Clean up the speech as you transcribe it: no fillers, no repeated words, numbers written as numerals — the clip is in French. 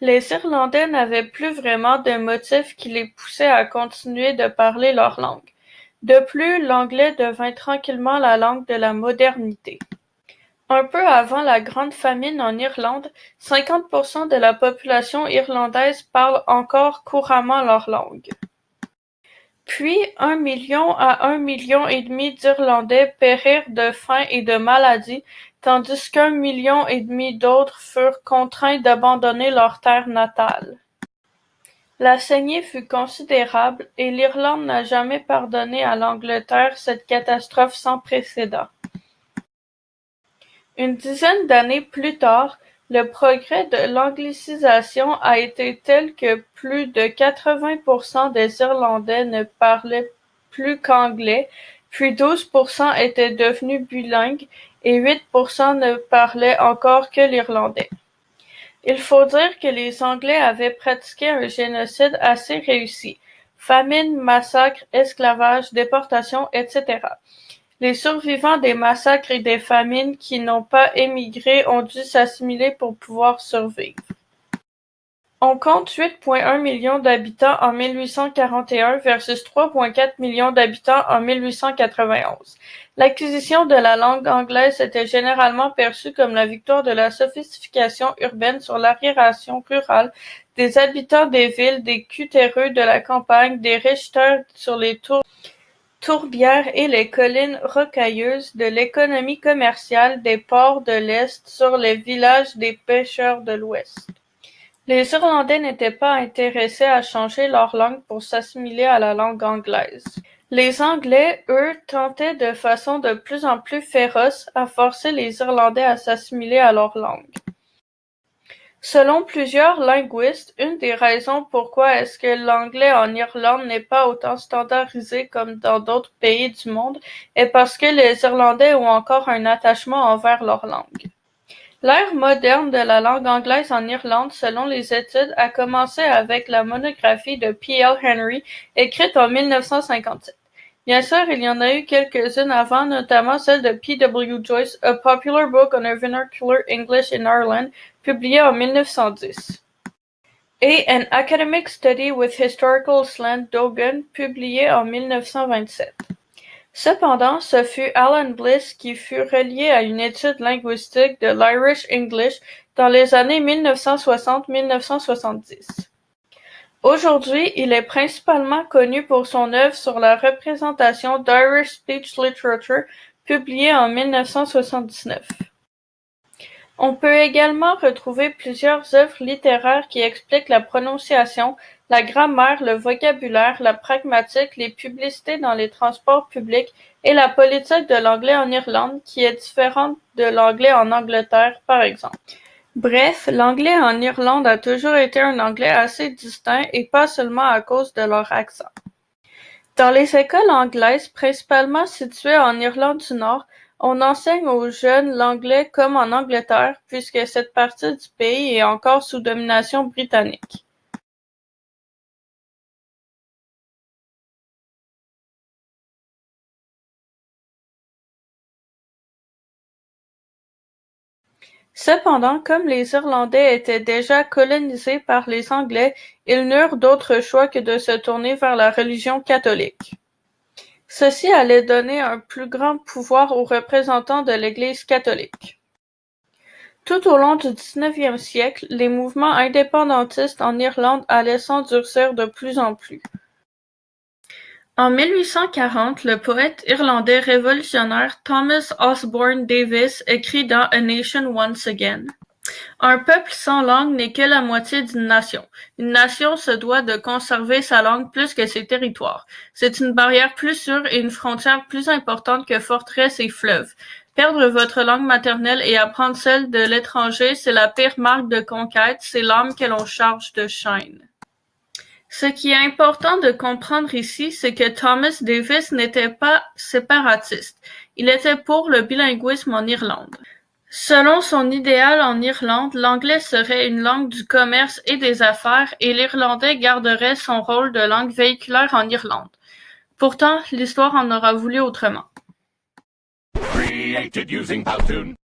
Les Irlandais n'avaient plus vraiment de motif qui les poussait à continuer de parler leur langue. De plus, l'anglais devint tranquillement la langue de la modernité. Un peu avant la Grande Famine en Irlande, 50% de la population irlandaise parle encore couramment leur langue. Puis 1 million à 1,5 million d'Irlandais périrent de faim et de maladie, tandis qu'1,5 million d'autres furent contraints d'abandonner leur terre natale. La saignée fut considérable et l'Irlande n'a jamais pardonné à l'Angleterre cette catastrophe sans précédent. Une dizaine d'années plus tard, le progrès de l'anglicisation a été tel que plus de 80% des Irlandais ne parlaient plus qu'anglais, puis 12% étaient devenus bilingues et 8% ne parlaient encore que l'irlandais. Il faut dire que les Anglais avaient pratiqué un génocide assez réussi: famine, massacres, esclavage, déportation, etc. Les survivants des massacres et des famines qui n'ont pas émigré ont dû s'assimiler pour pouvoir survivre. On compte 8,1 millions d'habitants en 1841 versus 3,4 millions d'habitants en 1891. L'acquisition de la langue anglaise était généralement perçue comme la victoire de la sophistication urbaine sur l'arriération rurale des habitants des villes, des cutéreux de la campagne, des richters sur les tourbières et les collines rocailleuses, de l'économie commerciale des ports de l'Est sur les villages des pêcheurs de l'Ouest. Les Irlandais n'étaient pas intéressés à changer leur langue pour s'assimiler à la langue anglaise. Les Anglais, eux, tentaient de façon de plus en plus féroce à forcer les Irlandais à s'assimiler à leur langue. Selon plusieurs linguistes, une des raisons pourquoi est-ce que l'anglais en Irlande n'est pas autant standardisé comme dans d'autres pays du monde est parce que les Irlandais ont encore un attachement envers leur langue. L'ère moderne de la langue anglaise en Irlande, selon les études, a commencé avec la monographie de P.L. Henry, écrite en 1957. Bien sûr, il y en a eu quelques-unes avant, notamment celle de P.W. Joyce, A Popular Book on Vernacular English in Ireland, publiée en 1910. Et An Academic Study with Historical Slang d'Hogan, publié en 1927. Cependant, ce fut Alan Bliss qui fut relié à une étude linguistique de l'Irish English dans les années 1960-1970. Aujourd'hui, il est principalement connu pour son œuvre sur la représentation d'Irish Speech Literature, publiée en 1979. On peut également retrouver plusieurs œuvres littéraires qui expliquent la prononciation, la grammaire, le vocabulaire, la pragmatique, les publicités dans les transports publics et la politique de l'anglais en Irlande, qui est différente de l'anglais en Angleterre, par exemple. Bref, l'anglais en Irlande a toujours été un anglais assez distinct et pas seulement à cause de leur accent. Dans les écoles anglaises, principalement situées en Irlande du Nord, on enseigne aux jeunes l'anglais comme en Angleterre, puisque cette partie du pays est encore sous domination britannique. Cependant, comme les Irlandais étaient déjà colonisés par les Anglais, ils n'eurent d'autre choix que de se tourner vers la religion catholique. Ceci allait donner un plus grand pouvoir aux représentants de l'Église catholique. Tout au long du XIXe siècle, les mouvements indépendantistes en Irlande allaient s'endurcir de plus en plus. En 1840, le poète irlandais révolutionnaire Thomas Osborne Davies écrit dans A Nation Once Again: Un peuple sans langue n'est que la moitié d'une nation. Une nation se doit de conserver sa langue plus que ses territoires. C'est une barrière plus sûre et une frontière plus importante que forteresse et fleuve. Perdre votre langue maternelle et apprendre celle de l'étranger, c'est la pire marque de conquête, c'est l'âme que l'on charge de chaînes. Ce qui est important de comprendre ici, c'est que Thomas Davies n'était pas séparatiste. Il était pour le bilinguisme en Irlande. Selon son idéal en Irlande, l'anglais serait une langue du commerce et des affaires et l'irlandais garderait son rôle de langue véhiculaire en Irlande. Pourtant, l'histoire en aura voulu autrement. Created using Powtoon.